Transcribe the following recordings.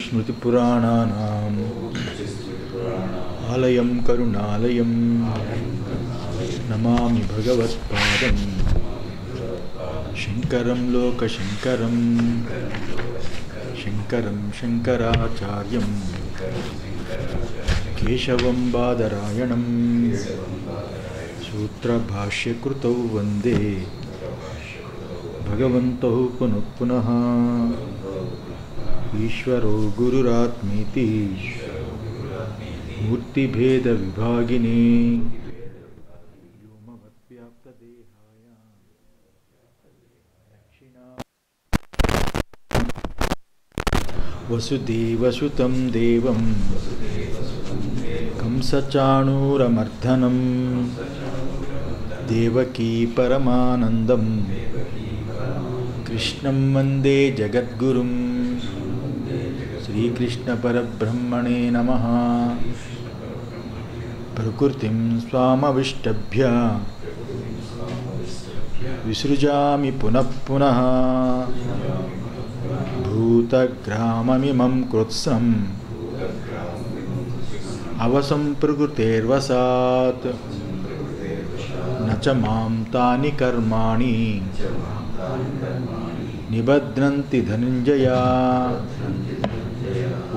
श्रुतिस्मृतिपुराणानाम् आलयं करुणालयं नमामि भगवत्पादं शङ्करं लोकशङ्करं शङ्करं शङ्कराचार्यं केशवं बादरायणं सूत्रभाष्यकृतौ वन्दे भगवन्तौ पुनः पुनः ईश्वरो गुरुरात्मेति मूर्तिभेदविभागिने व्योमवद्व्याप्तदेहाय वसुदेवसुतं देवं कंसचाणूरमर्दनं देवकी परमानन्दं कृष्णं वन्दे जगद्गुरुं श्रीकृष्णपरब्रह्मणे नमः। प्रकृतिं स्वामविष्टभ्य विसृजामि पुनः पुनः भूतग्राममिमं कृत्स्नम् अवसंप्रकृतेर्वसात् न च मां तानि कर्माणि निबध्नन्ति धनञ्जया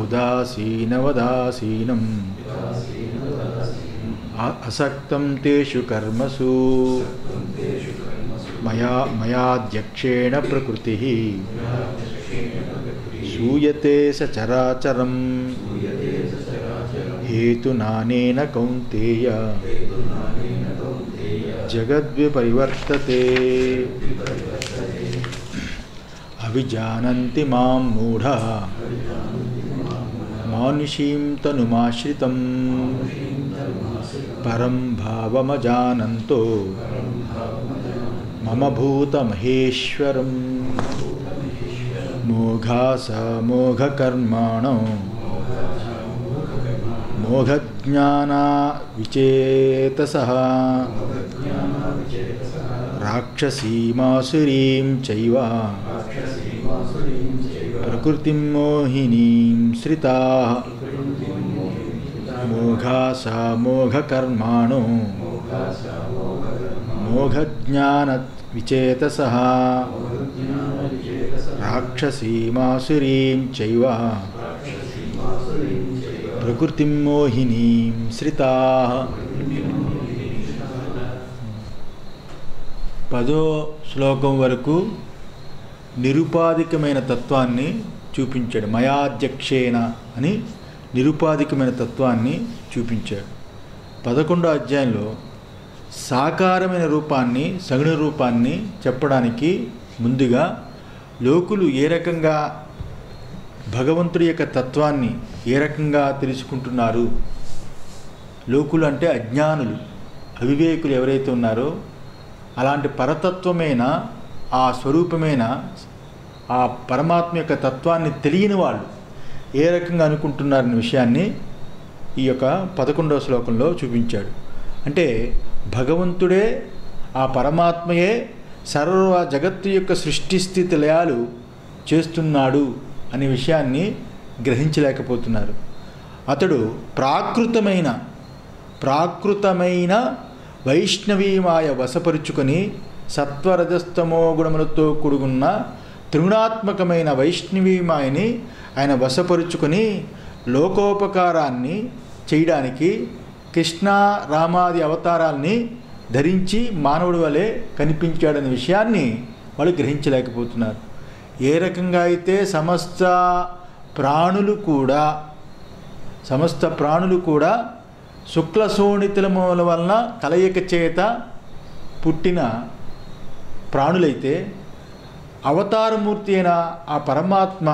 उदासीनवदासीनं असक्तं तेषु कर्मसु मयाध्यक्षेण प्रकृतिः सूयते सचराचरं हेतुनानेन कौन्तेय जगद्विपरिवर्तते अभिजानन्ति मां मूढाः मानुषीं तनुमाश्रितं परं भावमजानन्तो मम भूतमहेश्वरं मोघासमोघकर्माणो मोघज्ञानाविचेतसः राक्षसीमासुरीं चैव प्रकृतिं मोहिनीं श्रिताः मोघासमोघकर्माणो मोघज्ञानविचेतसः राक्षसीमासुरीं चैव प्रकृतिं मोहिनीं श्रिताः। 10వ శ్లోకం వరకు నిరుపాధికమైన తత్వాన్ని చూపించాడు. మయాధ్యక్షేణ అని నిరుపాధికమైన తత్వాన్ని చూపించాడు. 11వ అధ్యాయంలో సాకారమైన రూపాన్ని, సగుణ రూపాన్ని చెప్పడానికి ముందుగా లోకులు ఏ రకంగా భగవంతుడి యొక్క తత్వాన్ని ఏ రకంగా తెలుసుకుంటున్నారు, లోకులు అంటే అజ్ఞానులు, అవివేకులు ఎవరైతే ఉన్నారో అలాంటి పరతత్వమైన ఆ స్వరూపమైన ఆ పరమాత్మ యొక్క తత్వాన్ని తెలియని వాళ్ళు ఏ రకంగా అనుకుంటున్నారనే విషయాన్ని ఈ యొక్క 11వ శ్లోకంలో చూపించాడు. అంటే భగవంతుడే, ఆ పరమాత్మయే సర్వ జగత్తు యొక్క సృష్టి స్థితి లయాలు చేస్తున్నాడు అనే విషయాన్ని గ్రహించలేకపోతున్నారు. అతడు ప్రాకృతమైన వైష్ణవీమాయ వశపరుచుకొని సత్వరజస్తమో గుణములతో కూడుకున్న త్రిగుణాత్మకమైన వైష్ణవీమాయని ఆయన వశపరుచుకొని లోకోపకారాన్ని చేయడానికి కృష్ణ రామాది అవతారాల్ని ధరించి మానవుడి వలె కనిపించాడనే విషయాన్ని వాళ్ళు గ్రహించలేకపోతున్నారు. ఏ రకంగా అయితే సమస్త ప్రాణులు కూడా శుక్ల శోణితుల వలన కలయిక చేత పుట్టిన ప్రాణులైతే అవతారమూర్తి అయిన ఆ పరమాత్మ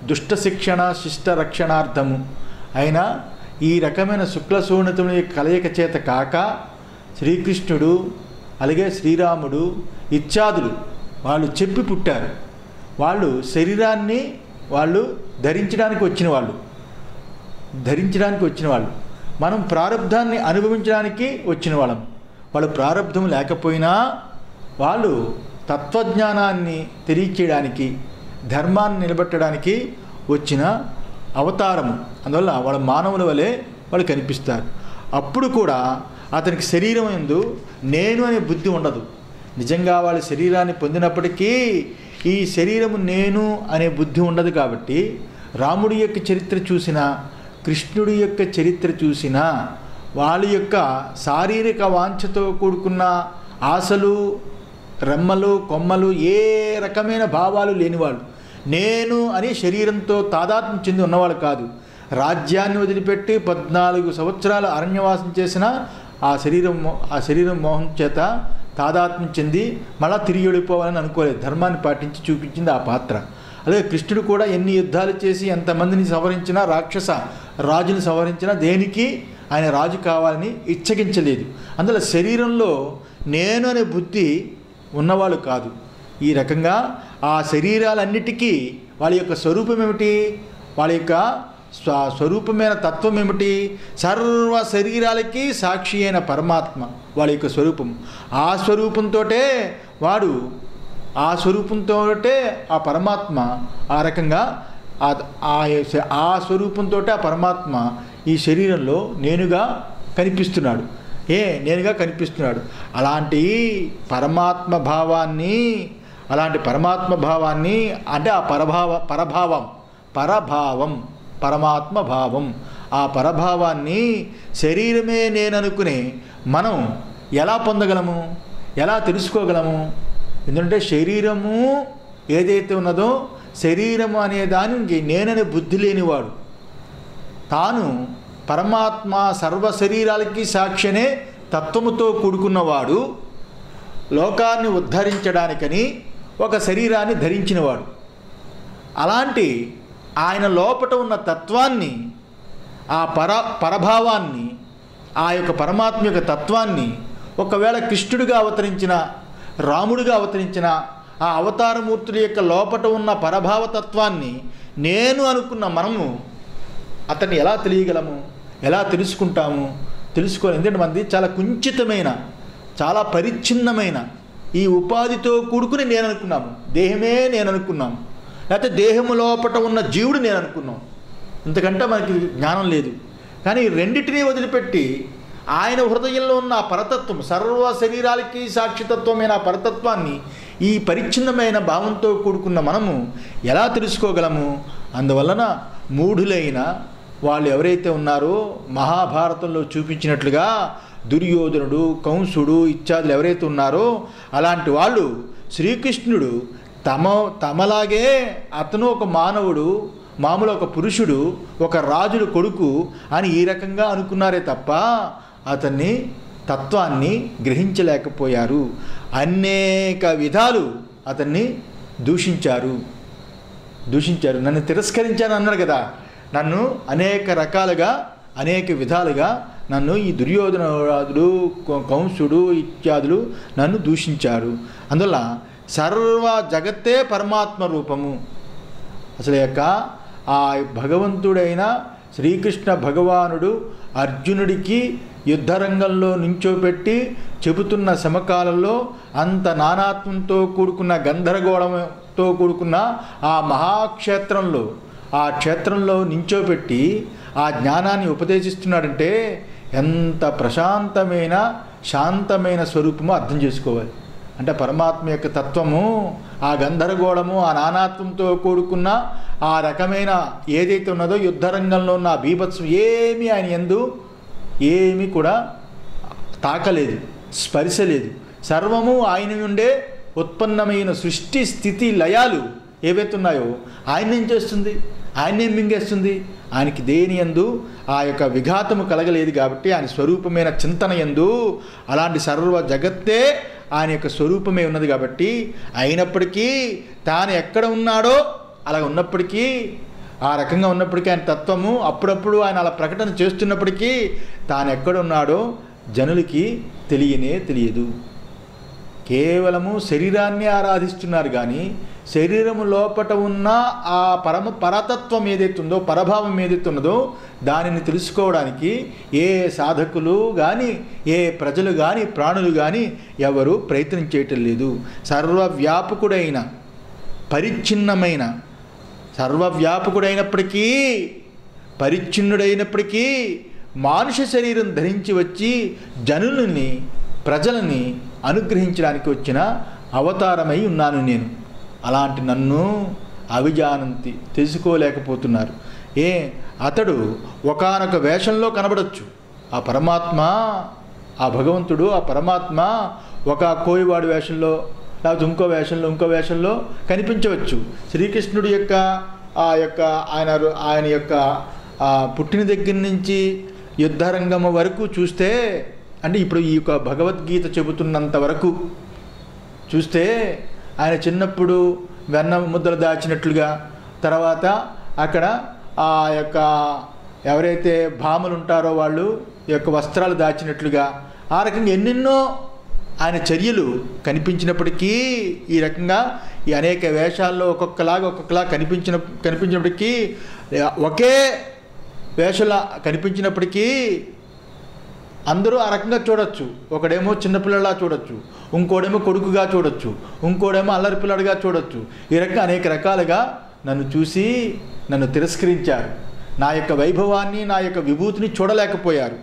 దుష్ట శిక్షణ శిష్ట రక్షణార్థము అయిన ఈ రకమైన శుక్ల శోణితుల కలయిక చేత కాక శ్రీకృష్ణుడు అలాగే శ్రీరాముడు ఇత్యాదులు వాళ్ళు చెప్పి పుట్టారు. వాళ్ళు శరీరాన్ని ధరించడానికి వచ్చిన వాళ్ళు, మనం ప్రారబ్ధాన్ని అనుభవించడానికి వచ్చిన వాళ్ళం. వాళ్ళు ప్రారబ్ధం లేకపోయినా వాళ్ళు తత్వజ్ఞానాన్ని తెలియచేయడానికి, ధర్మాన్ని నిలబెట్టడానికి వచ్చిన అవతారము, అందువల్ల వాళ్ళ మానవుల వలె వాళ్ళు కనిపిస్తారు. అప్పుడు కూడా అతనికి శరీరం యందు నేను అనే బుద్ధి ఉండదు. నిజంగా వాళ్ళ శరీరాన్ని పొందినప్పటికీ ఈ శరీరము నేను అనే బుద్ధి ఉండదు. కాబట్టి రాముడి యొక్క చరిత్ర చూసినా, కృష్ణుడి యొక్క చరిత్ర చూసినా వాళ్ళ యొక్క శారీరక వాంఛతో కూడుకున్న ఆశలు, రెమ్మలు, కొమ్మలు, ఏ రకమైన భావాలు లేనివాళ్ళు, నేను అని శరీరంతో తాదాత్మ్యం చెంది ఉన్నవాళ్ళు కాదు. రాజ్యాన్ని వదిలిపెట్టి 14 సంవత్సరాలు అరణ్యవాసం చేసిన ఆ శరీరం మోహం చేత తాదాత్మ్యం చెంది మళ్ళా తిరిగి వెళ్ళిపోవాలని అనుకోలేదు. ధర్మాన్ని పాటించి చూపించింది ఆ పాత్ర. అలాగే కృష్ణుడు కూడా ఎన్ని యుద్ధాలు చేసి ఎంతమందిని సంవరించినా, రాక్షస రాజుని సంవరించినా దేనికి ఆయన రాజు కావాలని ఇచ్చగించలేదు. అందులో శరీరంలో నేను అనే బుద్ధి ఉన్నవాళ్ళు కాదు. ఈ రకంగా ఆ శరీరాలన్నిటికీ వాళ్ళ యొక్క స్వరూపం ఏమిటి, వాళ్ళ యొక్క స్వరూపమైన తత్వం ఏమిటి, సర్వ శరీరాలకి సాక్షి అయిన పరమాత్మ వాళ్ళ యొక్క స్వరూపం. ఆ స్వరూపంతో వాడు, ఆ స్వరూపంతో ఆ పరమాత్మ ఆ రకంగా ఆ స్వరూపంతో ఆ పరమాత్మ ఈ శరీరంలో నేనుగా కనిపిస్తున్నాడు. నేనుగా కనిపిస్తున్నాడు. అలాంటి పరమాత్మ భావాన్ని అంటే ఆ పరభావం పరమాత్మ భావం, ఆ పరభావాన్ని శరీరమే నేననుకునే మనం ఎలా పొందగలము, ఎలా తెలుసుకోగలము? ఎందుకంటే శరీరము ఏదైతే ఉన్నదో, శరీరము అనే దానికి నేననే బుద్ధి లేనివాడు, తాను పరమాత్మ సర్వ శరీరాలకి సాక్షినే తత్వముతో కూడుకున్నవాడు, లోకాన్ని ఉద్ధరించడానికని ఒక శరీరాన్ని ధరించినవాడు. అలాంటి ఆయన లోపట ఉన్న తత్వాన్ని, ఆ పరభావాన్ని, ఆ యొక్క పరమాత్మ యొక్క తత్వాన్ని ఒకవేళ కృష్ణుడిగా అవతరించిన, రాముడిగా అవతరించిన ఆ అవతారమూర్తుల యొక్క లోపట ఉన్న పరభావతత్వాన్ని నేను అనుకున్న మనము అతన్ని ఎలా తెలియగలము, ఎలా తెలుసుకుంటాము? తెలుసుకోవాలి. ఎందుకంటే మనది చాలా కుంచితమైన, చాలా పరిచ్ఛిన్నమైన ఈ ఉపాధితో కూడుకుని నేను అనుకున్నాము. దేహమే నేను అనుకున్నాము, లేకపోతే దేహము లోపట ఉన్న జీవుడు నేను అనుకున్నాం. ఇంతకంటే మనకి జ్ఞానం లేదు. కానీ రెండింటినీ వదిలిపెట్టి ఆయన హృదయంలో ఉన్న పరతత్వం, సర్వ శరీరాలకి సాక్షితత్వమైన ఆ పరతత్వాన్ని ఈ పరిచ్ఛిన్నమైన భావంతో కూడుకున్న మనము ఎలా తెలుసుకోగలము? అందువలన మూఢులైన వాళ్ళు ఎవరైతే ఉన్నారో, మహాభారతంలో చూపించినట్లుగా దుర్యోధనుడు, కంసుడు ఇత్యాదులు ఎవరైతే ఉన్నారో అలాంటి వాళ్ళు శ్రీకృష్ణుడు తమలాగే అతను ఒక మానవుడు, మామూలు ఒక పురుషుడు, ఒక రాజుడు కొడుకు అని ఈ రకంగా అనుకున్నారే తప్ప అతన్ని తత్వాన్ని గ్రహించలేకపోయారు. అనేక విధాలు అతన్ని దూషించారు. నన్ను తిరస్కరించాను అన్నాడు కదా, నన్ను అనేక రకాలుగా, అనేక విధాలుగా నన్ను ఈ దుర్యోధనుడు, కంసుడు ఇత్యాదులు నన్ను దూషించారు. అందువల్ల సర్వ జగత్తే పరమాత్మ రూపము. అసలు యొక్క ఆ భగవంతుడైన శ్రీకృష్ణ భగవానుడు అర్జునుడికి యుద్ధరంగంలో నించోపెట్టి చెబుతున్న సమకాలంలో అంత నానాత్మంతో కూడుకున్న, గందరగోళంతో కూడుకున్న ఆ మహాక్షేత్రంలో, ఆ క్షేత్రంలో నించోపెట్టి ఆ జ్ఞానాన్ని ఉపదేశిస్తున్నాడంటే ఎంత ప్రశాంతమైన, శాంతమైన స్వరూపమో అర్థం చేసుకోవాలి. అంటే పరమాత్మ యొక్క తత్వము, ఆ గందరగోళము, ఆ నానాత్వంతో కూడుకున్న ఆ రకమైన ఏదైతే ఉన్నదో యుద్ధరంగంలో ఉన్న ఆ బీభత్సం ఏమీ ఆయన యందు ఏమీ కూడా తాకలేదు, స్పర్శ లేదు. సర్వము ఆయన నుండే ఉత్పన్నమైన సృష్టి, స్థితి, లయాలు ఏవైతే ఉన్నాయో ఆయన ఏం చేస్తుంది, ఆయన్నేం మింగేస్తుంది? ఆయనకి దేని యందు ఆ యొక్క విఘాతము కలగలేదు. కాబట్టి ఆయన స్వరూపమైన చింతన యందు అలాంటి సర్వ జగత్తే ఆయన యొక్క స్వరూపమే ఉన్నది. కాబట్టి అయినప్పటికీ తాను ఎక్కడ ఉన్నాడో అలా ఉన్నప్పటికీ, ఆ రకంగా ఉన్నప్పటికీ ఆయన తత్వము అప్పుడప్పుడు ఆయన అలా ప్రకటన చేస్తున్నప్పటికీ తాను ఎక్కడ ఉన్నాడో జనులకి తెలియదు. కేవలము శరీరాన్ని ఆరాధిస్తున్నారు కానీ శరీరము లోపట ఉన్న ఆ పరతత్వం ఏదైతే ఉందో, పరభావం ఏదైతే ఉన్నదో దానిని తెలుసుకోవడానికి ఏ సాధకులు కానీ, ఏ ప్రజలు కానీ, ప్రాణులు కానీ ఎవరు ప్రయత్నం చేయటం లేదు. సర్వవ్యాపకుడైన, పరిచ్ఛిన్నమైన, సర్వవ్యాపకుడైనప్పటికీ పరిచ్ఛిన్నుడైనప్పటికీ మానుష శరీరం ధరించి వచ్చి జనులని ప్రజలని అనుగ్రహించడానికి వచ్చిన అవతారమై ఉన్నాను నేను. అలాంటి నన్ను అవిజానంతి తెలుసుకోలేకపోతున్నారు. అతడు ఒకానొక వేషంలో కనబడచ్చు. ఆ పరమాత్మ, ఆ భగవంతుడు, ఆ పరమాత్మ ఒక కోయివాడు వేషంలో లేకపోతే ఇంకో వేషంలో కనిపించవచ్చు. శ్రీకృష్ణుడి యొక్క ఆయన యొక్క పుట్టిన దగ్గర నుంచి యుద్ధరంగం వరకు చూస్తే, అంటే ఇప్పుడు ఈ యొక్క భగవద్గీత చెబుతున్నంత వరకు చూస్తే ఆయన చిన్నప్పుడు వెన్న ముద్దలు దాచినట్లుగా, తర్వాత అక్కడ ఆ యొక్క ఎవరైతే భామలు ఉంటారో వాళ్ళు యొక్క వస్త్రాలు దాచినట్లుగా, ఆ రకంగా ఎన్నెన్నో ఆయన చర్యలు కనిపించినప్పటికీ, ఈ రకంగా ఈ అనేక వేషాల్లో ఒక్కొక్కలా కనిపించినప్పటికీ, ఒకే వేషలా కనిపించినప్పటికీ అందరూ ఆ రకంగా చూడొచ్చు. ఒకడేమో చిన్నపిల్లలా చూడొచ్చు, ఇంకోడేమో కొడుకుగా చూడొచ్చు, ఇంకోడేమో అల్లరి పిల్లడిగా చూడొచ్చు. ఈ రకంగా అనేక రకాలుగా నన్ను చూసి నన్ను తిరస్కరించారు. నా యొక్క వైభవాన్ని, నా యొక్క విభూతిని చూడలేకపోయారు.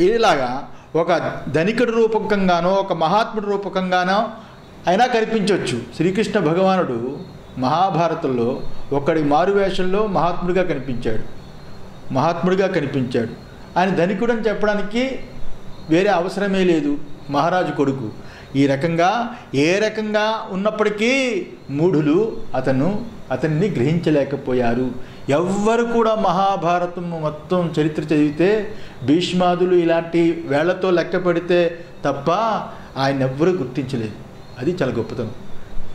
ఇలాగా ఒక ధనికుడి రూపకంగానో ఒక మహాత్ముడి రూపకంగానో అయినా కనిపించవచ్చు. శ్రీకృష్ణ భగవానుడు మహాభారతంలో ఒక్కడి మారువేషంలో మహాత్ముడిగా కనిపించాడు. ఆయన ధనికుడు అని చెప్పడానికి వేరే అవసరమే లేదు, మహారాజు కొడుకు. ఈ రకంగా ఏ రకంగా ఉన్నప్పటికీ మూఢులు అతన్ని గ్రహించలేకపోయారు. ఎవ్వరు కూడా మహాభారతం మొత్తం చరిత్ర చదివితే, భీష్మాదులు ఇలాంటి వేళ్లతో లెక్క పెడితే తప్ప ఆయన ఎవ్వరూ గుర్తించలేదు. అది చాలా గొప్పతనం.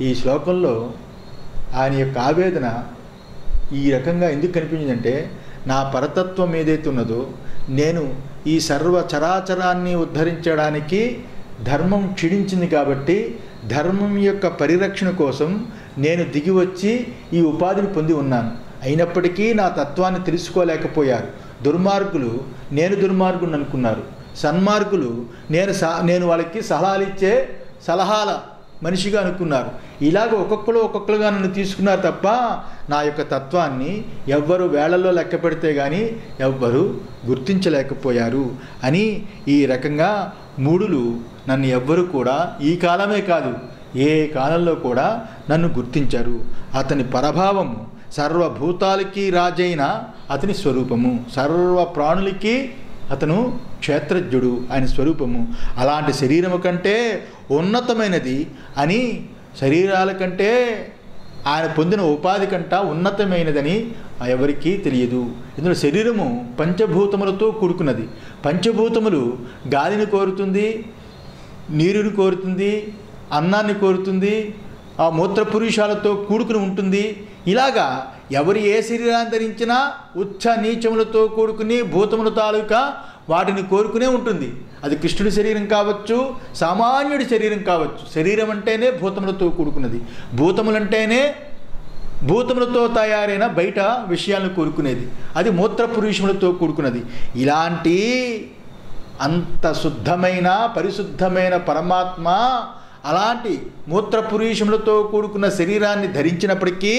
ఈ శ్లోకంలో ఆయన యొక్క ఆవేదన ఈ రకంగా ఎందుకు కనిపించిందంటే, నా పరతత్వం ఏదైతే ఉన్నదో, నేను ఈ సర్వ చరాచరాన్ని ఉద్ధరించడానికి ధర్మం క్షీణించింది కాబట్టి ధర్మం యొక్క పరిరక్షణ కోసం నేను దిగి వచ్చి ఈ ఉపాధిని పొంది ఉన్నాను. అయినప్పటికీ నా తత్వాన్ని తెలుసుకోలేకపోయారు. దుర్మార్గులు నేను దుర్మార్గుని అనుకున్నారు. సన్మార్గులు నేను వాళ్ళకి సలహాలు ఇచ్చే సలహాల మనిషిగా అనుకున్నారు. ఇలాగ ఒక్కొక్కరుగా నన్ను తీసుకున్నారు తప్ప నా యొక్క తత్వాన్ని ఎవ్వరు వేళల్లో లెక్క పెడితే కానీ ఎవ్వరు గుర్తించలేకపోయారు అని ఈ రకంగా మూఢులు నన్ను ఎవ్వరు కూడా ఈ కాలమే కాదు ఏ కాలంలో కూడా నన్ను గుర్తించారు. అతని పరభావము సర్వభూతాలకి రాజైన అతని స్వరూపము, సర్వ ప్రాణులకి అతను క్షేత్రజ్ఞుడు, ఆయన స్వరూపము. అలాంటి శరీరము కంటే ఉన్నతమైనది అని, శరీరాల కంటే ఆయన పొందిన ఉపాధి కంటే ఉన్నతమైనదని ఎవరికీ తెలియదు. ఇందులో శరీరము పంచభూతములతో కూడుకున్నది. పంచభూతములు గాలిని కోరుతుంది, నీరుని కోరుతుంది, అన్నాన్ని కోరుతుంది, ఆ మూత్రపురుషాలతో కూడుకుని ఉంటుంది. ఇలాగా ఎవరు ఏ శరీరాన్ని ధరించినా ఉచ్చ నీచములతో కూడుకుని భూతముల తాలూకా వాటిని కోరుకునే ఉంటుంది. అది కృష్ణుడి శరీరం కావచ్చు, సామాన్యుడి శరీరం కావచ్చు. శరీరం అంటేనే భూతములతో కూడుకున్నది. భూతములంటేనే భూతములతో తయారైన బయట విషయాలను కోరుకునేది. అది మూత్రపురుషములతో కూడుకున్నది. ఇలాంటి అంత శుద్ధమైన పరిశుద్ధమైన పరమాత్మ అలాంటి మూత్రపురుషములతో కూడుకున్న శరీరాన్ని ధరించినప్పటికీ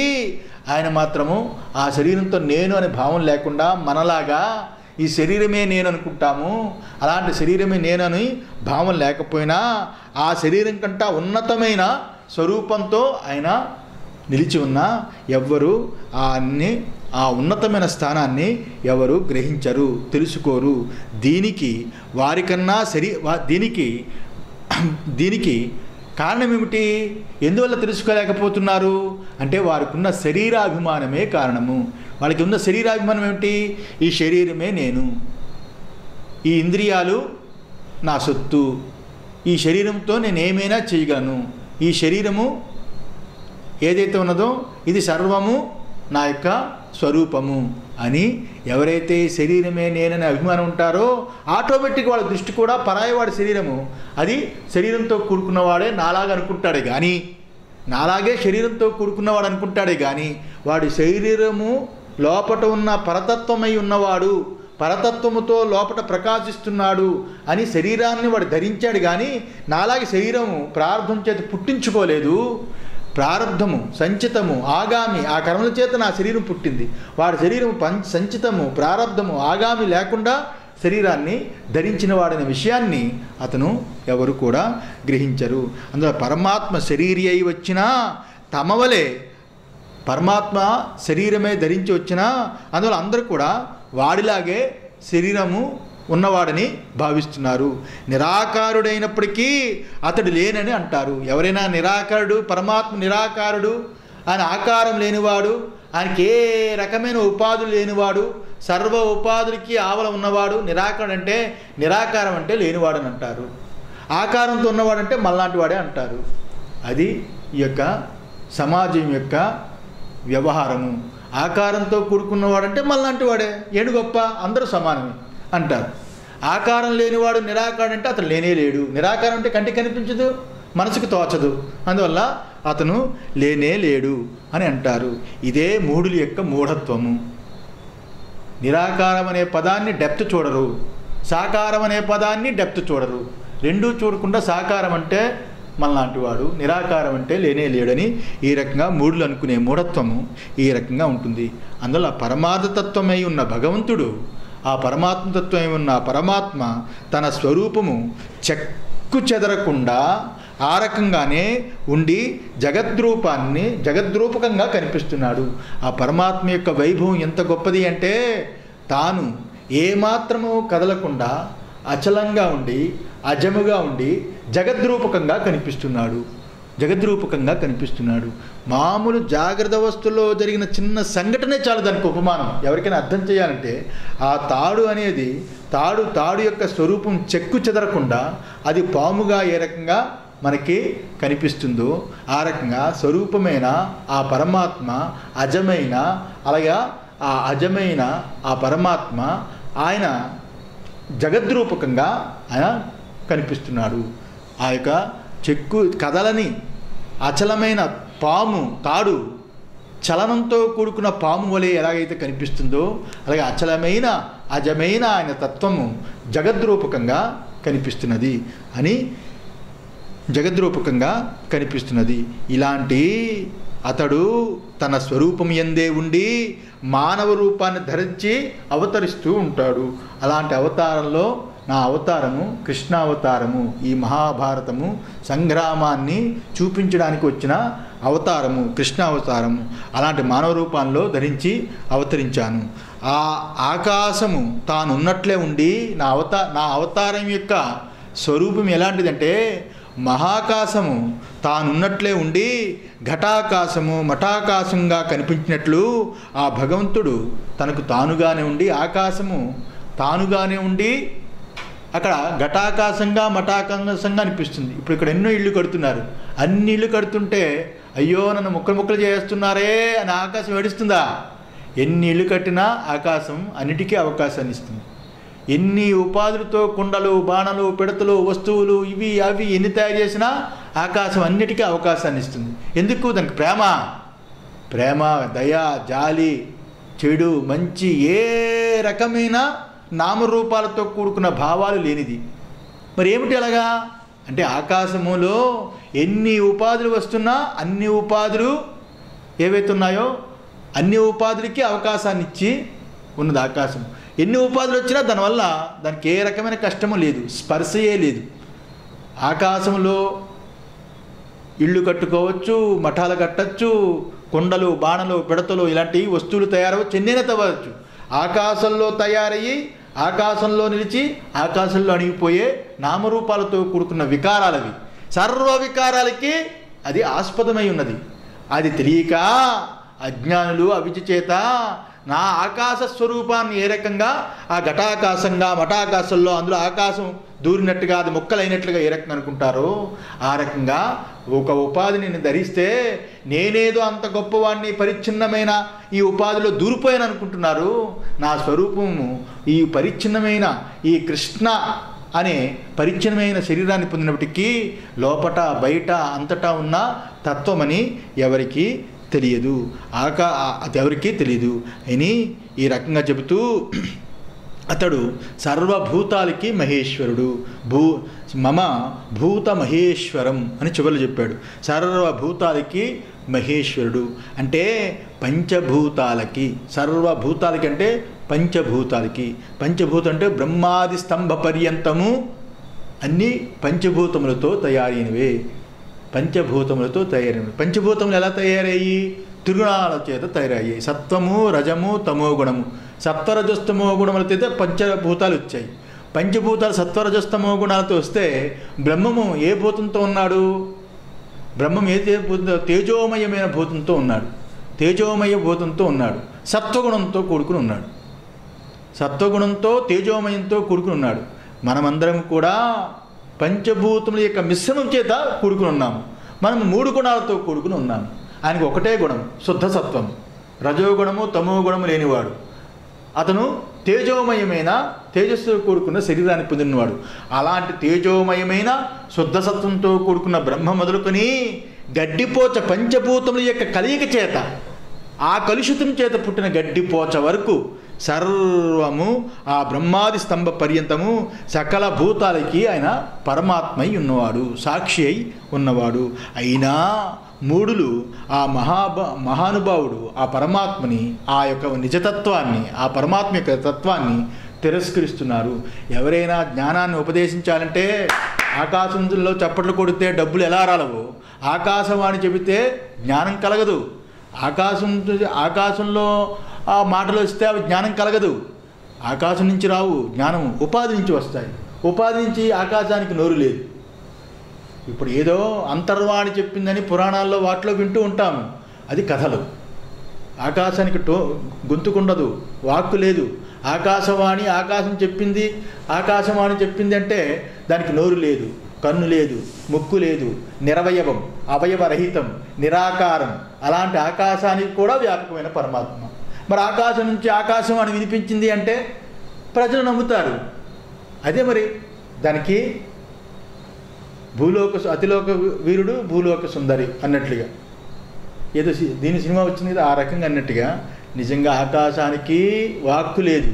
ఆయన మాత్రము ఆ శరీరంతో నేను అనే భావం లేకుండా మనలాగా ఈ శరీరమే నేను అనుకుంటాము. అలాంటి శరీరమే నేనని భావం లేకపోయినా ఆ శరీరం కంటే ఉన్నతమైన స్వరూపంతో ఆయన నిలిచి ఉన్నా ఎవ్వరు ఆ ఉన్నతమైన స్థానాన్ని ఎవరు గ్రహించరు, తెలుసుకోరు. దీనికి వారికన్నా దీనికి కారణం ఏమిటి? ఎందువల్ల తెలుసుకోలేకపోతున్నారు అంటే వారికి ఉన్న శరీరాభిమానమే కారణము. వాళ్ళకి ఉన్న శరీరాభిమానం ఏమిటి? ఈ శరీరమే నేను, ఈ ఇంద్రియాలు నా సొత్తు, ఈ శరీరంతో నేను ఏమైనా చేయగలను, ఈ శరీరము ఏదైతే ఉన్నదో ఇది సర్వము నా యొక్క స్వరూపము అని ఎవరైతే శరీరమే నేననే అభిమానం ఉంటారో ఆటోమేటిక్గా వాళ్ళ దృష్టి కూడా పరాయవాడి శరీరము అది శరీరంతో కూడుకున్నవాడే నాలాగా అనుకుంటాడే కానీ, నాలాగే శరీరంతో కూడుకున్నవాడు అనుకుంటాడే కానీ వాడి శరీరము లోపట ఉన్న పరతత్వమై ఉన్నవాడు, పరతత్వముతో లోపట ప్రకాశిస్తున్నాడు అని శరీరాన్ని వాడు ధరించాడు కానీ నాలాగే శరీరము ప్రారంభం చేత పుట్టించుకోలేదు. ప్రారబ్ధము, సంచితము, ఆగామి, ఆ కర్మల చేత నా శరీరం పుట్టింది. వాడి శరీరం సంచితము, ప్రారబ్ధము, ఆగామి లేకుండా శరీరాన్ని ధరించిన వాడనే విషయాన్ని అతను ఎవరు కూడా గ్రహించరు. అందులో పరమాత్మ శరీరి అయి వచ్చినా తమవలే పరమాత్మ శరీరమే ధరించి వచ్చినా అందులో అందరూ కూడా వాడిలాగే శరీరము ఉన్నవాడని భావిస్తున్నారు. నిరాకారుడైనప్పటికీ అతడు లేనని అంటారు. ఎవరైనా నిరాకారుడు, పరమాత్మ నిరాకారుడు, ఆయన ఆకారం లేనివాడు, ఆయనకి ఏ రకమైన ఉపాధులు లేనివాడు, సర్వ ఉపాధులకి ఆవల ఉన్నవాడు, నిరాకారం అంటే లేనివాడు అని అంటారు. ఆకారంతో ఉన్నవాడంటే మళ్ళాంటి వాడే అంటారు. అది ఈ యొక్క సమాజం యొక్క వ్యవహారము. ఆకారంతో కూడుకున్నవాడంటే మళ్ళాంటి వాడే, ఏడు గొప్ప, అందరూ సమానమే అంటారు. ఆకారం లేనివాడు నిరాకారం అంటే అతను లేనే లేడు. నిరాకారం అంటే కంటికి కనిపించదు, మనసుకు తోచదు, అందువల్ల అతను లేనే లేడు అని అంటారు. ఇదే మూఢుల యొక్క మూఢత్వము. నిరాకారం అనే పదాన్ని డెప్త్ చూడరు, సాకారం అనే పదాన్ని డెప్త్ చూడరు. రెండూ చూడకుండా సాకారం అంటే మనలాంటి వాడు, నిరాకారం అంటే లేనే లేడని ఈ రకంగా మూఢులు అనుకునే మూఢత్వము ఈ రకంగా ఉంటుంది. అందువల్ల పరమార్థతత్వమై ఉన్న భగవంతుడు, ఆ పరమాత్మతత్వమై ఉన్న పరమాత్మ తన స్వరూపము చెక్కు చెదరకుండా ఆ రకంగానే ఉండి జగద్రూపకంగా కనిపిస్తున్నాడు. ఆ పరమాత్మ యొక్క వైభవం ఎంత గొప్పది అంటే తాను ఏమాత్రము కదలకుండా అచలంగా ఉండి అజముగా ఉండి జగద్రూపకంగా కనిపిస్తున్నాడు. మామూలు జాగ్రత్త అవస్థలో జరిగిన చిన్న సంఘటనే చాలు దానికి ఉపమానం. ఎవరికైనా అర్థం చేయాలంటే ఆ తాడు అనేది తాడు యొక్క స్వరూపం చెక్కు చెదరకుండా అది పాముగా ఏ రకంగా మనకి కనిపిస్తుందో ఆ రకంగా స్వరూపమైన ఆ పరమాత్మ అలాగా ఆ అజమైన ఆ పరమాత్మ ఆయన జగద్రూపకంగా ఆయన కనిపిస్తున్నాడు. ఆ యొక్క చెక్కు కదలని అచలమైన పాము తాడు చలనంతో కూడుకున్న పాము వలె ఎలాగైతే కనిపిస్తుందో అలాగే అచలమైన అజమైన ఆయన తత్వము జగద్రూపకంగా కనిపిస్తున్నది. ఇలాంటి అతడు తన స్వరూపం యందే ఉండి మానవ రూపాన్ని ధరించి అవతరిస్తూ ఉంటాడు. అలాంటి అవతారంలో నా అవతారము కృష్ణావతారము, ఈ మహాభారతము సంగ్రామాన్ని చూపించడానికి వచ్చిన అవతారము కృష్ణావతారము. అలాంటి మానవ రూపాల్లో ధరించి అవతరించాను. ఆ ఆకాశము తానున్నట్లే ఉండి నా అవతారం యొక్క స్వరూపం ఎలాంటిదంటే మహాకాశము తానున్నట్లే ఉండి ఘటాకాశము మఠాకాశంగా కనిపించినట్లు ఆ భగవంతుడు తనకు తానుగానే ఉండి ఆకాశము తానుగానే ఉండి అక్కడ ఘటాకాశంగా మఠాకాశంగా అనిపిస్తుంది. ఇప్పుడు ఇక్కడ ఎన్నో ఇళ్ళు కడుతున్నారు. అన్ని ఇళ్ళు కడుతుంటే అయ్యో నన్ను ముక్కలు చేస్తున్నారే అని ఆకాశం ఏడుస్తుందా? ఎన్ని ఇళ్ళు కట్టినా ఆకాశం అన్నిటికీ అవకాశాన్ని ఇస్తుంది. ఎన్ని ఉపాధులతో కుండలు, బాణలు, పిడతలు, వస్తువులు ఇవి అవి ఎన్ని తయారు చేసినా ఆకాశం అన్నిటికీ అవకాశాన్ని ఇస్తుంది. ఎందుకు? దానికి ప్రేమ, దయ, జాలి, చెడు, మంచి ఏ రకమైన నామరూపాలతో కూడుకున్న భావాలు లేనిది. మరి ఏమిటి అలాగా అంటే ఆకాశములో ఎన్ని ఉపాధులు వస్తున్నా అన్ని ఉపాధులు ఏవైతే ఉన్నాయో అన్ని ఉపాధులకి అవకాశాన్ని ఇచ్చి ఉన్నది ఆకాశం. ఎన్ని ఉపాధులు వచ్చినా దానివల్ల దానికి ఏ రకమైన కష్టము లేదు, స్పర్శయే లేదు. ఆకాశంలో ఇళ్ళు కట్టుకోవచ్చు, మఠాలు కట్టచ్చు, కొండలు, బాణలు, పిడతలు ఇలాంటి వస్తువులు తయారవచ్చు, ఎన్నైనా తవ్వచ్చు. ఆకాశంలో తయారయ్యి ఆకాశంలో నిలిచి ఆకాశంలో అణిగిపోయే నామరూపాలతో కూడుకున్న వికారాలవి. సర్వ వికారాలకి అది ఆస్పదమై ఉన్నది. అది తెలియక అజ్ఞానులు అవిద్య చేత నా ఆకాశ స్వరూపాన్ని ఏ రకంగా ఆ ఘటాకాశంగా మఠాకాశంలో అందులో ఆకాశం దూరినట్టుగా అది మొక్కలైనట్లుగా ఏ రకంగా అనుకుంటారో ఆ రకంగా ఒక ఉపాధి నేను ధరిస్తే నేనేదో అంత గొప్పవాడిని పరిచ్ఛిన్నమైన ఈ ఉపాధిలో దూరిపోయాను అనుకుంటున్నారు. నా స్వరూపము ఈ పరిచ్ఛిన్నమైన ఈ కృష్ణ అనే పరిచ్ఛిన్నమైన శరీరాన్ని పొందినప్పటికీ లోపట బయట అంతటా ఉన్న తత్వమని ఎవరికి తెలియదు, అది ఎవరికీ తెలియదు అని ఈ రకంగా చెబుతూ అతడు సర్వభూతాలకి మహేశ్వరుడు. మమ భూత మహేశ్వరం అని చివరిలో చెప్పాడు. సర్వభూతాలకి మహేశ్వరుడు. అంటే పంచభూతాలకి, సర్వభూతాలకి అంటే పంచభూతాలకి. పంచభూతం అంటే బ్రహ్మాది స్తంభ పర్యంతము అన్నీ పంచభూతములతో తయారైనవే. పంచభూతములతో తయారైనవి. పంచభూతములు ఎలా తయారయ్యి? త్రిగుణాల చేత తయారయ్యాయి. సత్వము, రజము, తమో గుణము. సత్వరజస్తమో గుణములతో పంచభూతాలు వచ్చాయి. పంచభూతాలు సత్వరజస్తమో గుణాలతో వస్తే బ్రహ్మము ఏ భూతంతో ఉన్నాడు? బ్రహ్మం ఏ భూతంతో? తేజోమయమైన భూతంతో ఉన్నాడు. తేజోమయ భూతంతో ఉన్నాడు. సత్వగుణంతో కూడుకుని ఉన్నాడు. సత్వగుణంతో తేజోమయంతో కూడుకుని ఉన్నాడు. మనమందరం కూడా పంచభూతముల యొక్క మిశ్రమం చేత కూడుకుని ఉన్నాము. మనం 3 గుణాలతో కూడుకుని ఉన్నాము. ఆయనకు ఒకటే గుణం, శుద్ధ సత్వం. రజోగుణము తమో గుణము లేనివాడు. అతను తేజోమయమైన తేజస్సుతో కూడుకున్న శరీరాన్ని పొందినవాడు. అలాంటి తేజోమయమైన శుద్ధ సత్వంతో కూడుకున్న బ్రహ్మ మొదలుకొని గడ్డిపోచ పంచభూతముల యొక్క కలయిక చేత, ఆ కలుషితం చేత పుట్టిన గడ్డిపోచ వరకు సర్వము ఆ బ్రహ్మాది స్తంభ పర్యంతము సకల భూతాలకి ఆయన పరమాత్మై ఉన్నవాడు, సాక్షి అయి ఉన్నవాడు. అయినా మూఢులు ఆ మహానుభావుడు ఆ పరమాత్మని, ఆ యొక్క నిజతత్వాన్ని, ఆ పరమాత్మ యొక్క తత్వాన్ని తిరస్కరిస్తున్నారు. ఎవరైనా జ్ఞానాన్ని ఉపదేశించాలంటే ఆకాశంలో చప్పట్లు కొడితే డబ్బులు ఎలా రాలవో, ఆకాశవాణి చెబితే జ్ఞానం కలగదు. ఆకాశంలో ఆ మాటలు వస్తే అవి జ్ఞానం కలగదు. ఆకాశం నుంచి రావు జ్ఞానము, ఉపాధి నుంచి వస్తాయి. ఉపాధి నుంచి ఆకాశానికి నోరు లేదు. ఇప్పుడు ఏదో అంతర్వాణి చెప్పిందని పురాణాల్లో వాటిలో వింటూ ఉంటాము, అది కథలు. ఆకాశానికి గొంతుకుండదు, వాక్కు లేదు. ఆకాశవాణి ఆకాశం చెప్పింది, ఆకాశవాణి చెప్పింది అంటే దానికి నోరు లేదు, కన్ను లేదు, ముక్కు లేదు, నిరవయవం, అవయవరహితం, నిరాకారం. అలాంటి ఆకాశానికి కూడా వ్యాపకమైన పరమాత్మ. మరి ఆకాశం నుంచి ఆకాశవాణి వినిపించింది అంటే ప్రజలు నమ్ముతారు. అదే మరి దానికి అతిలోక వీరుడు భూలోక సుందరి అన్నట్లుగా, ఏదో దీని సినిమా వచ్చింది కదా ఆ రకంగా అన్నట్టుగా, నిజంగా ఆకాశానికి వాక్కు లేదు,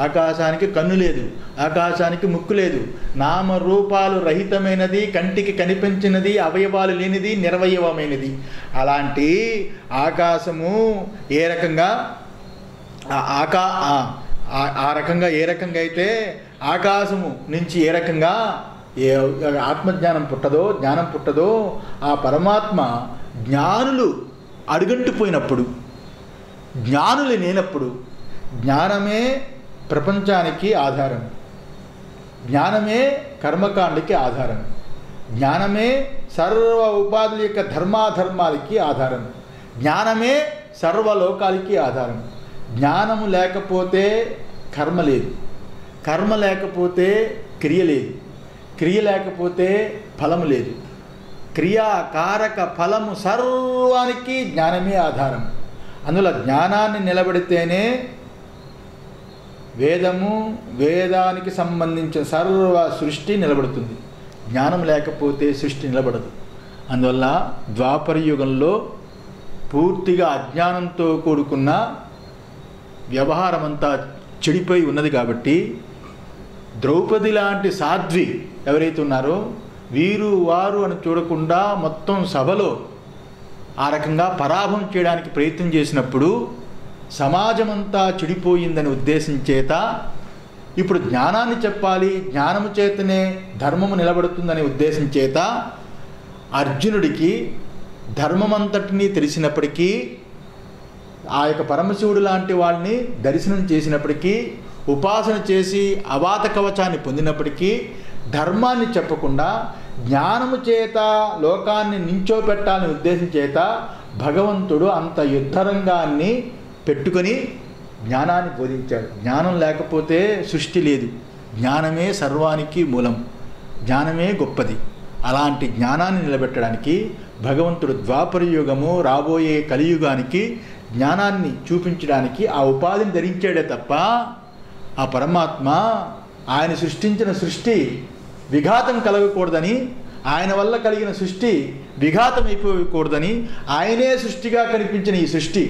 ఆకాశానికి కన్ను లేదు, ఆకాశానికి ముక్కు లేదు, నామరూపాలు రహితమైనది, కంటికి కనిపించినది, అవయవాలు లేనిది, నిరవయవమైనది. అలాంటి ఆకాశము ఏ రకంగా ఆ రకంగా ఏ రకంగా అయితే ఆకాశము నుంచి ఏ రకంగా ఆత్మజ్ఞానం పుట్టదో, జ్ఞానం పుట్టదో, ఆ పరమాత్మ జ్ఞానులు అడుగంటిపోయినప్పుడు, జ్ఞానులు లేనప్పుడు, జ్ఞానమే ప్రపంచానికి ఆధారం, జ్ఞానమే కర్మకాండకి ఆధారం, జ్ఞానమే సర్వ ఉపాధుల యొక్క ధర్మాధర్మాలకి ఆధారం, జ్ఞానమే సర్వలోకాలకి ఆధారం. జ్ఞానము లేకపోతే కర్మ లేదు, కర్మ లేకపోతే క్రియ లేదు, క్రియ లేకపోతే ఫలము లేదు. క్రియాకారక ఫలము సర్వానికి జ్ఞానమే ఆధారం. అందులో జ్ఞానాన్ని నిలబడితేనే వేదానికి సంబంధించిన సర్వ సృష్టి నిలబడుతుంది. జ్ఞానం లేకపోతే సృష్టి నిలబడదు. అందువల్ల ద్వాపర యుగంలో పూర్తిగా అజ్ఞానంతో కూడుకున్న వ్యవహారం అంతా చెడిపోయి ఉన్నది. కాబట్టి ద్రౌపది లాంటి సాధ్వి ఎవరైతే ఉన్నారో వీరు వారు అని చూడకుండా మొత్తం సభలో ఆ రకంగా పరాభం చేయడానికి ప్రయత్నం చేసినప్పుడు సమాజమంతా చెడిపోయిందని ఉద్దేశం చేత ఇప్పుడు జ్ఞానాన్ని చెప్పాలి, జ్ఞానము చేతనే ధర్మము నిలబడుతుందనే ఉద్దేశం చేత అర్జునుడికి ధర్మమంతటినీ తెలిసినప్పటికీ, ఆ యొక్క పరమశివుడు లాంటి వాళ్ళని దర్శనం చేసినప్పటికీ, ఉపాసన చేసి అవాత కవచాన్ని పొందినప్పటికీ ధర్మాన్ని చెప్పకుండా జ్ఞానము చేత లోకాన్ని నించోపెట్టాలని ఉద్దేశం చేత భగవంతుడు అంత యుద్ధరంగాన్ని పెట్టుకొని జ్ఞానాన్ని బోధించాడు. జ్ఞానం లేకపోతే సృష్టి లేదు. జ్ఞానమే సర్వానికి మూలం, జ్ఞానమే గొప్పది. అలాంటి జ్ఞానాన్ని నిలబెట్టడానికి భగవంతుడు ద్వాపర యుగము రాబోయే కలియుగానికి జ్ఞానాన్ని చూపించడానికి ఆ ఉపాధిని ధరించాడే తప్ప ఆ పరమాత్మ ఆయన సృష్టించిన సృష్టి విఘాతం కలగకూడదని, ఆయన వల్ల కలిగిన సృష్టి విఘాతం అయిపోకూడదని ఆయనే సృష్టిగా కనిపించిన ఈ సృష్టి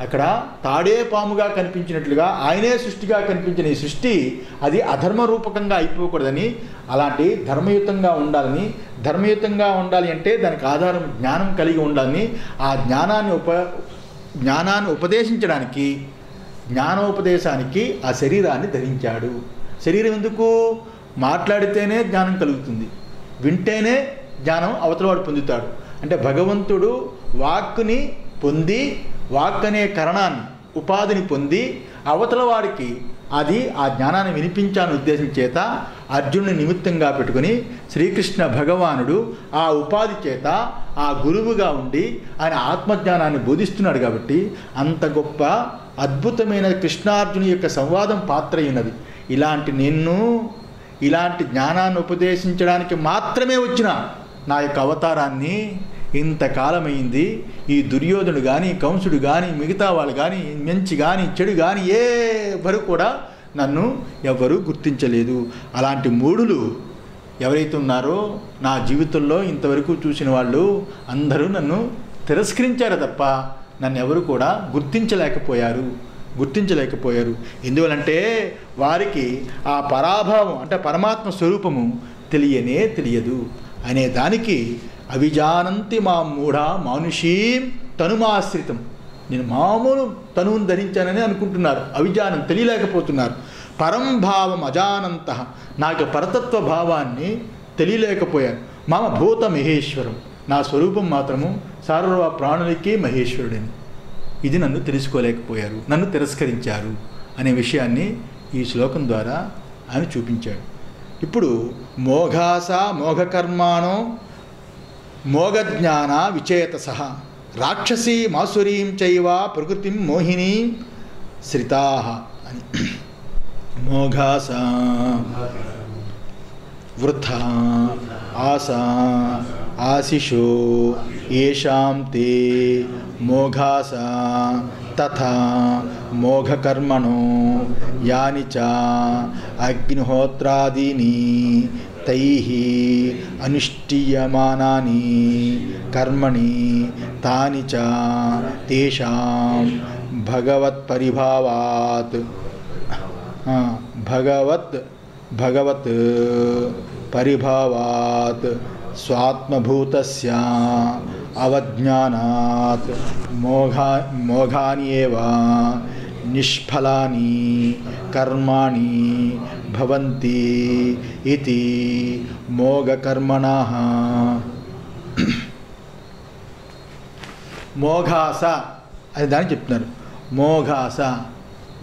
అక్కడ తాడే పాముగా కనిపించినట్లుగా ఆయనే సృష్టిగా కనిపించిన ఈ సృష్టి అది అధర్మ రూపకంగా అయిపోకూడదని, అలాంటి ధర్మయుతంగా ఉండాలని, ధర్మయుతంగా ఉండాలి అంటే దానికి ఆధారం జ్ఞానం కలిగి ఉండాలని, ఆ జ్ఞానాన్ని ఉపదేశించడానికి, జ్ఞానోపదేశానికి ఆ శరీరాన్ని ధరించాడు. శరీరం ఎందుకు? మాట్లాడితేనే జ్ఞానం కలుగుతుంది, వింటేనే జ్ఞానం అవతలవాడు పొందుతాడు. అంటే భగవంతుడు వాక్కుని పొంది, వాక్ అనే కరణాన్ని, ఉపాధిని పొంది అవతల వాడికి అది ఆ జ్ఞానాన్ని వినిపించాలని ఉద్దేశం చేత అర్జునుని నిమిత్తంగా పెట్టుకుని శ్రీకృష్ణ భగవానుడు ఆ ఉపాధి చేత ఆ గురువుగా ఉండి ఆయన ఆత్మజ్ఞానాన్ని బోధిస్తున్నాడు. కాబట్టి అంత గొప్ప అద్భుతమైన కృష్ణార్జుని యొక్క సంవాదం పాత్ర అయినది. ఇలాంటి జ్ఞానాన్ని ఉపదేశించడానికి మాత్రమే వచ్చిన నా యొక్క అవతారాన్ని ఇంతకాలమైంది ఈ దుర్యోధనుడు కానీ, కంసుడు కానీ, మిగతా వాళ్ళు కానీ, మంచి కానీ, చెడు కానీ ఎవరు కూడా నన్ను ఎవరు గుర్తించలేదు. అలాంటి మూఢులు ఎవరైతే ఉన్నారో నా జీవితంలో ఇంతవరకు చూసిన వాళ్ళు అందరూ నన్ను తిరస్కరించారు తప్ప నన్ను ఎవరు కూడా గుర్తించలేకపోయారు. ఎందువలంటే వారికి ఆ పరాభావం అంటే పరమాత్మ స్వరూపము తెలియదు అనే దానికి అవిజానంతి మా మూఢ మానుషీం తనుమాశ్రితం. నేను మామూలు తనువును ధరించానని అనుకుంటున్నారు, అవిజానం తెలియలేకపోతున్నారు. పరంభావం అజానంత, నాకు పరతత్వ భావాన్ని తెలియలేకపోయారు. మమ భూత మహేశ్వరం, నా స్వరూపం మాత్రము సర్వ ప్రాణులకి మహేశ్వరుడని. ఇది నన్ను తెలుసుకోలేకపోయారు, నన్ను తిరస్కరించారు అనే విషయాన్ని ఈ శ్లోకం ద్వారా ఆయన చూపించాడు. ఇప్పుడు మోఘాస మోఘకర్మాణో మోఘజ్ఞాన విచేతస రాక్షసీ మాసురీం చైవ ప్రకృతిం మోహినీం శ్రితాః అని. మోఘాస వృథా ఆసా ఆశిషో ఏషాం తే మోఘాస తథా మోఘకర్మణో యాని చ అగ్నిహోత్రాదీని తైః అనుష్ఠీయమానాని కర్మణి తాని చ తేషాం భగవత్ పరిభావాత్ స్వాత్మభూతస్య అవజ్ఞానాత్ మోఘాన్యేవ నిష్ఫలాని కర్మాణి భవంతి ఇతి మోఘకర్మణః. మోఘాస అని దాన్ని చెప్తున్నారు. మోఘాస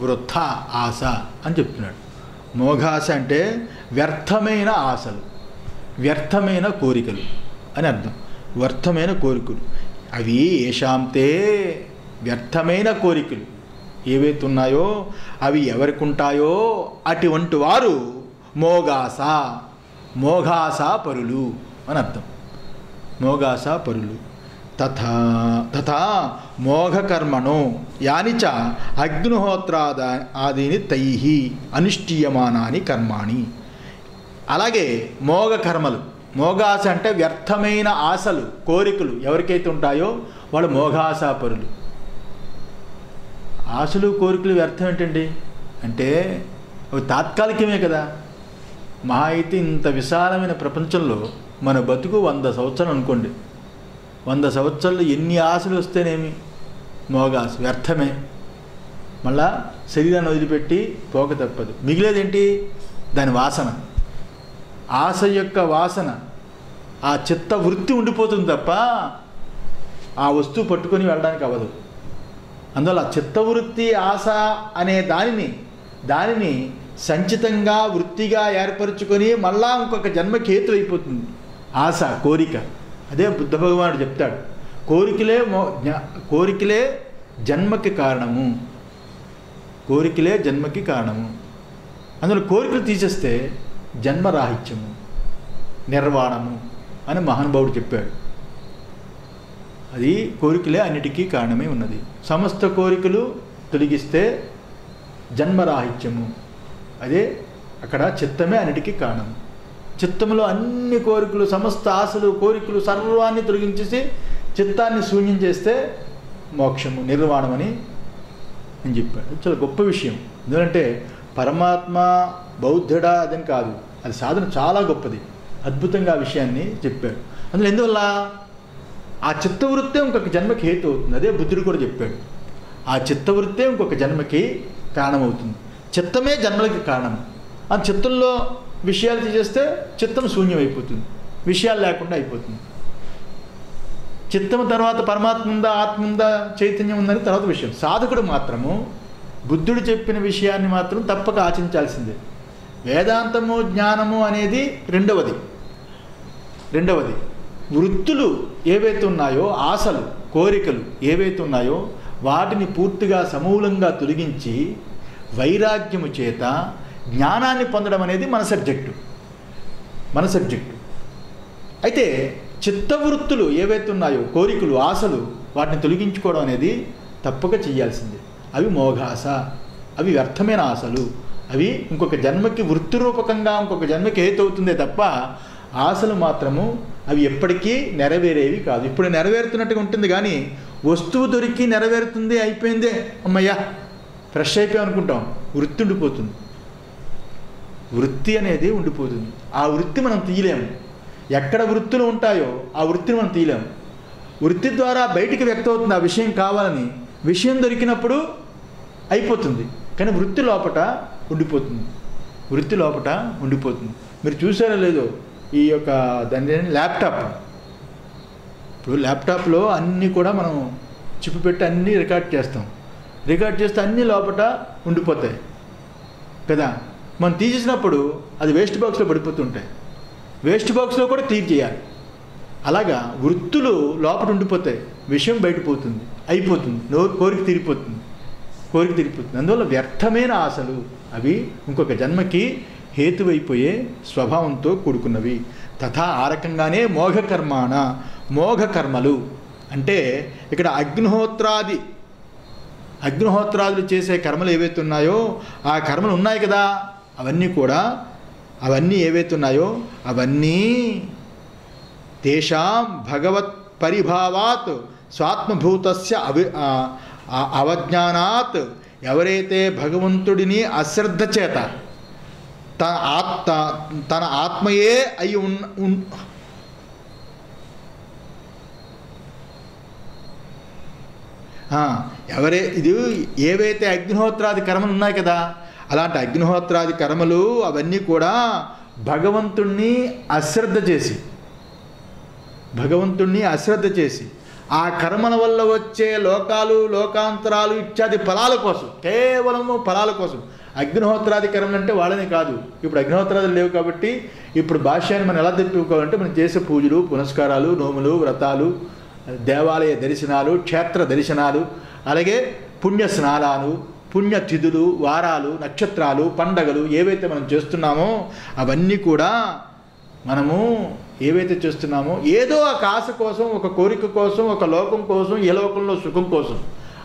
వృథ ఆశ అని చెప్తున్నాడు. మోఘాస అంటే వ్యర్థమైన ఆశలు, వ్యర్థమైన కోరికలు అని అర్థం. వ్యర్థమైన కోరికలు అవి ఏషాంతే, వ్యర్థమైన కోరికలు ఏవైతే ఉన్నాయో అవి ఎవరికి ఉంటాయో అటువంటి వారు మోఘాస పరులు అని అర్థం. మోఘాస పరులు. తథా మోఘకర్మణో యాని చ అగ్నిహోత్రాదీని తైః అనుష్ఠీయమానాని కర్మాణి. అలాగే మోఘకర్మలు, మోఘాస అంటే వ్యర్థమైన ఆశలు, కోరికలు ఎవరికైతే ఉంటాయో వాళ్ళు మోఘాసపరులు. ఆశలు కోరికలు వ్యర్థం ఏంటండి అంటే అవి తాత్కాలికమే కదా. మహా అయితే ఇంత విశాలమైన ప్రపంచంలో మన బతుకు 100 సంవత్సరాలు అనుకోండి. 100 సంవత్సరాలు ఎన్ని ఆశలు వస్తేనేమి మోఘాస వ్యర్థమే. మళ్ళా శరీరాన్ని వదిలిపెట్టి పోక తప్పదు. మిగిలేదేంటి? దాని వాసన, ఆశ యొక్క వాసన, ఆ చిత్త వృత్తి ఉండిపోతుంది తప్ప ఆ వస్తువు పట్టుకొని వెళ్ళడానికి అవ్వదు. అందువల్ల చిత్తవృత్తి ఆశ అనే దానిని సంచితంగా వృత్తిగా ఏర్పరచుకొని మళ్ళా ఇంకొక జన్మకి హేతు అయిపోతుంది ఆశ, కోరిక. అదే బుద్ధ భగవానుడు చెప్తాడు, కోరికలే జన్మకి కారణము, కోరికలే జన్మకి కారణము. అందులో కోరికలు తీసేస్తే జన్మరాహిత్యము, నిర్వాణము అని మహానుభావుడు చెప్పాడు. అది కోరికలే అన్నిటికీ కారణమై ఉన్నది. సమస్త కోరికలు తొలగిస్తే జన్మరాహిత్యము. అదే అక్కడ చిత్తమే అన్నిటికీ కారణం. చిత్తంలో అన్ని కోరికలు, సమస్త ఆశలు, కోరికలు సర్వాన్ని తొలగించేసి చిత్తాన్ని శూన్యం చేస్తే మోక్షము, నిర్వాణమని అని చెప్పాడు. అది చాలా గొప్ప విషయం. ఎందుకంటే పరమాత్మ బౌద్ధుడా అదని కాదు, అది సాధన చాలా గొప్పది. అద్భుతంగా ఆ విషయాన్ని చెప్పాడు. అందులో ఎందువల్ల ఆ చిత్తవృత్తే ఇంకొక జన్మకి హేతు అవుతుంది. అదే బుద్ధుడు కూడా చెప్పాడు. ఆ చిత్తవృత్తే ఇంకొక జన్మకి కారణమవుతుంది. చిత్తమే జన్మలకి కారణం. ఆ చిత్తంలో విషయాలు తీసేస్తే చిత్తం శూన్యం అయిపోతుంది, విషయాలు లేకుండా అయిపోతుంది. చిత్తం తర్వాత పరమాత్మ ఉందా, ఆత్మ ఉందా, చైతన్యం ఉందని తర్వాత విషయం. సాధకుడు మాత్రము బుద్ధుడు చెప్పిన విషయాన్ని మాత్రం తప్పక ఆచరించాల్సిందే. వేదాంతము జ్ఞానము అనేది రెండవది. వృత్తులు ఏవైతే ఉన్నాయో, ఆశలు కోరికలు ఏవైతే ఉన్నాయో వాటిని పూర్తిగా సమూలంగా తొలగించి వైరాగ్యము చేత జ్ఞానాన్ని పొందడం అనేది మన సబ్జెక్టు. అయితే చిత్తవృత్తులు ఏవైతే ఉన్నాయో, కోరికలు ఆశలు, వాటిని తొలగించుకోవడం అనేది తప్పక చేయాల్సిందే. అవి మోఘాస, అవి వ్యర్థమైన ఆశలు. అవి ఇంకొక జన్మకి వృత్తి రూపకంగా ఇంకొక జన్మకి ఏతవుతుందే తప్ప ఆశలు మాత్రము అవి ఎప్పటికీ నెరవేరేవి కాదు. ఇప్పుడు నెరవేరుతున్నట్టుగా ఉంటుంది కానీ వస్తువు దొరికి నెరవేరుతుంది, అయిపోయిందే, అమ్మయ్యా ఫ్రెష్ అయిపోయాం అనుకుంటాం. వృత్తి ఉండిపోతుంది. వృత్తి అనేది ఉండిపోతుంది. ఆ వృత్తి మనం తీయలేము. ఎక్కడ వృత్తులు ఉంటాయో ఆ వృత్తిని మనం తీయలేము. వృత్తి ద్వారా బయటికి వ్యక్తం అవుతుంది ఆ విషయం కావాలని. విషయం దొరికినప్పుడు అయిపోతుంది, కానీ వృత్తి లోపట ఉండిపోతుంది. మీరు చూసారో లేదో ఈ యొక్క దాని ల్యాప్టాప్. ఇప్పుడు ల్యాప్టాప్లో అన్నీ కూడా మనం చిప్పు పెట్టి అన్నీ రికార్డ్ చేస్తే అన్నీ లోపట ఉండిపోతాయి కదా. మనం తీసేసినప్పుడు అది వేస్ట్ బాక్స్లో పడిపోతుంటాయి. వేస్ట్ బాక్స్లో కూడా తీర్చేయాలి. అలాగా వృత్తులు లోపల ఉండిపోతాయి, విషయం బయటపోతుంది, అయిపోతుంది, కోరిక తీరిపోతుంది. అందువల్ల వ్యర్థమైన ఆశలు అవి ఇంకొక జన్మకి హేతువైపోయే స్వభావంతో కూడుకున్నవి. తథా ఆ రకంగానే మోఘకర్మలు అంటే ఇక్కడ అగ్నిహోత్రాదులు చేసే కర్మలు ఏవైతే ఉన్నాయో ఆ కర్మలు ఉన్నాయి కదా, అవన్నీ ఏవైతే ఉన్నాయో అవన్నీ తేషాం భగవత్ పరిభావాత్ స్వాత్మభూతస్య అవజ్ఞానాత్, ఎవరైతే భగవంతుడిని అశ్రద్ధ చేత తన ఆత్మయే అయి ఇది ఏవైతే అగ్నిహోత్రాది కర్మలు ఉన్నాయి కదా, అలాంటి అగ్నిహోత్రాది కర్మలు అవన్నీ కూడా భగవంతుణ్ణి అశ్రద్ధ చేసి ఆ కర్మల వల్ల వచ్చే లోకాలు, లోకాంతరాలు ఇత్యాది ఫలాల కోసం, కేవలము ఫలాల కోసం. అగ్నిహోత్రాది కర్మలు అంటే వాళ్ళని కాదు. ఇప్పుడు అగ్నిహోత్రాదులు లేవు కాబట్టి ఇప్పుడు భాష్యాన్ని మనం ఎలా తెప్పుకోవాలంటే మనం చేసే పూజలు, పునస్కారాలు, నోములు, వ్రతాలు, దేవాలయ దర్శనాలు, క్షేత్ర దర్శనాలు, అలాగే పుణ్య స్నానాలు, పుణ్యతిథులు, వారాలు, నక్షత్రాలు, పండగలు ఏవైతే మనం చేస్తున్నామో అవన్నీ కూడా మనము ఏవైతే చేస్తున్నామో ఏదో ఒక ఆశ కోసం, ఒక కోరిక కోసం, ఒక లోకం కోసం, ఏ లోకంలో సుఖం కోసం,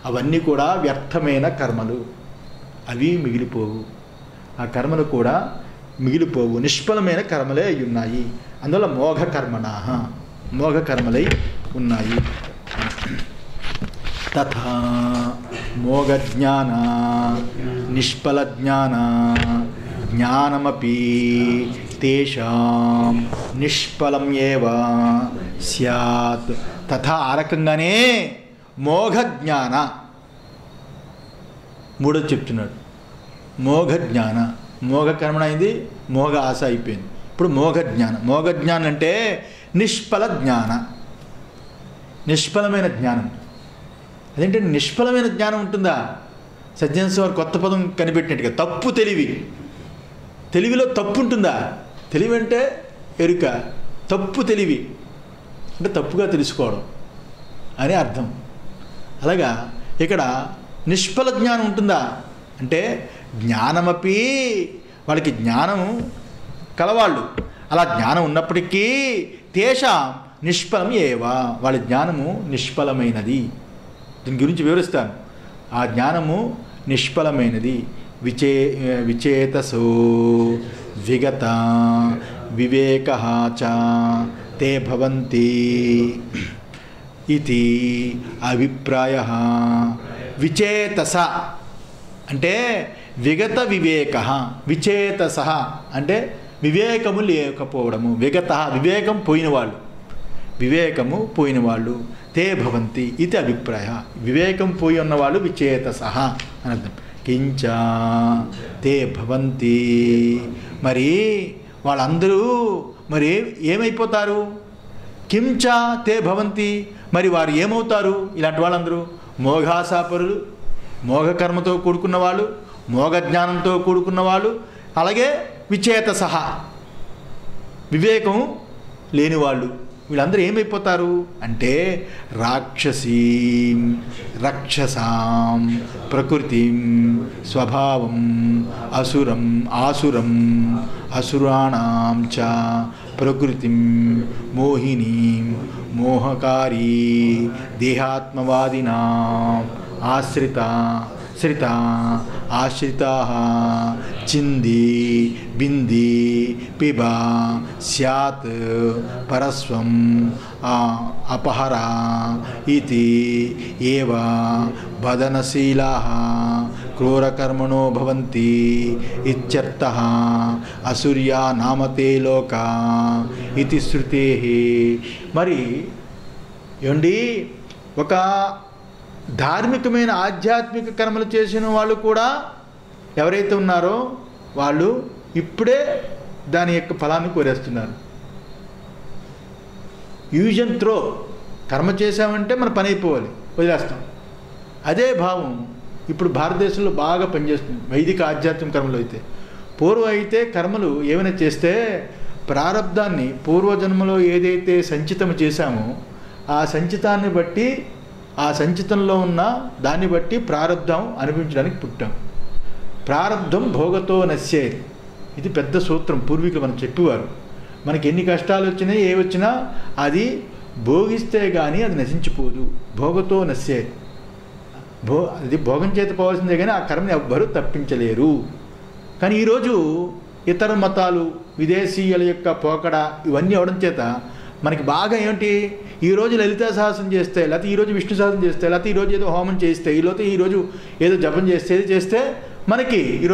అవన్నీ కూడా వ్యర్థమైన కర్మలు. అవి మిగిలిపోవు. ఆ కర్మలు కూడా మిగిలిపోవు, నిష్ఫలమైన కర్మలే అయి ఉన్నాయి. అందువల్ల మోఘకర్మలై ఉన్నాయి. తథా మోఘజ్ఞాన నిష్ఫల జ్ఞానమపి తేషాం నిష్ఫలం ఏవ స్యాత్. తథా ఆ రకంగానే మోఘజ్ఞాన మూడోది చెప్తున్నాడు. మోఘజ్ఞాన, మోఘకర్మణ అయింది, మోఘ ఆశ అయిపోయింది. ఇప్పుడు మోఘజ్ఞానం అంటే నిష్ఫలమైన జ్ఞానం. అదేంటే నిష్ఫలమైన జ్ఞానం ఉంటుందా? సజ్జనస్ వారు కొత్త పదం కనిపెట్టినట్టుగా తప్పు తెలివిలో తప్పు ఉంటుందా? తెలివి అంటే ఎరుక, తప్పు తెలివి అంటే తప్పుగా తెలుసుకోవడం అని అర్థం. అలాగా ఇక్కడ నిష్ఫల జ్ఞానం ఉంటుందా అంటే జ్ఞానమపి, వాళ్ళకి జ్ఞానము కలవాళ్ళు, అలా జ్ఞానం ఉన్నప్పటికీ తేషాం నిష్ఫలం ఏవా, వాళ్ళ జ్ఞానము నిష్ఫలమైనది. దీని గురించి వివరిస్తాను. ఆ జ్ఞానము నిష్ఫలమైనది. విచేతసో విగత వివేక చ తే భవంతి ఇది అభిప్రాయ. విచేతస అంటే విగత వివేక, విచేతస అంటే వివేకము లేకపోవడము, విగత వివేకం పోయినవాళ్ళు, వివేకము పోయినవాళ్ళు, తే భవంతి ఇది అభిప్రాయ. వివేకం పోయి ఉన్నవాళ్ళు విచేతస అని అర్థం. కించ తే భవంతి, మరి వాళ్ళందరూ మరి ఏమైపోతారు? కించ తే భవంతి, మరి వారు ఏమవుతారు? ఇలాంటి వాళ్ళందరూ మోఘాసాపరులు, మోఘకర్మతో కూడుకున్న వాళ్ళు, మోఘ జ్ఞానంతో కూడుకున్న వాళ్ళు, అలాగే విచేతసహ వివేకం లేనివాళ్ళు, వీళ్ళందరూ ఏమైపోతారు అంటే రాక్షసీం రక్షసాం ప్రకృతిం స్వభావం అసురం ఆసురం అసురాణాం చ ప్రకృతిం మోహినీం మోహకారీ దేహాత్మవాదినాం శ్రిత ఆశ్రితా చింది బింది పిబ స్యాత్ పరస్వం అపహర ఇతి ఏవ బదనశీలాః క్రూరకర్మణో భవంతి ఇత్యర్థః. అసూర్యా నామతే లోకా ఇది శృతేః. మరి ఏమండి, ఒక ధార్మికమైన ఆధ్యాత్మిక కర్మలు చేసిన వాళ్ళు కూడా ఎవరైతే ఉన్నారో వాళ్ళు ఇప్పుడే దాని యొక్క ఫలాన్ని కోరేస్తున్నారు. యూజ్ అండ్ త్రో, కర్మ చేసామంటే మన పని అయిపోవాలి, వదిలేస్తాం. అదే భావం ఇప్పుడు భారతదేశంలో బాగా పనిచేస్తుంది వైదిక ఆధ్యాత్మిక కర్మలు. అయితే పూర్వం అయితే కర్మలు ఏమైనా చేస్తే ప్రారబ్ధాన్ని పూర్వజన్మలో ఏదైతే సంచితం చేశామో ఆ సంచితాన్ని బట్టి, ఆ సంచితంలో ఉన్న దాన్ని బట్టి ప్రారబ్ధం అనిపించడానికి పుట్టాం. ప్రారబ్ధం భోగతో నశ్యేత్, ఇది పెద్ద సూత్రం పూర్వీకులు మనం చెప్పేవారు. మనకి ఎన్ని కష్టాలు వచ్చినా ఏ వచ్చినా అది భోగిస్తే కానీ అది నశించిపోదు. భోగతో నశ్యేత్, అది భోగం చేత పోవాల్సిందే కానీ ఆ కర్మని ఎవ్వరూ తప్పించలేరు. కానీ ఈరోజు ఇతర మతాలు, విదేశీయుల యొక్క పోకడ ఇవన్నీ అవడం చేత మనకి బాగా ఏమిటి, ఈరోజు లలితా సహస్రం చేస్తే, లేకపోతే ఈరోజు విష్ణు సహస్రం చేస్తే, లేకపోతే ఈరోజు ఏదో హోమం చేస్తే, ఈరోజు ఏదో జపం చేస్తే మనకి ఈరోజు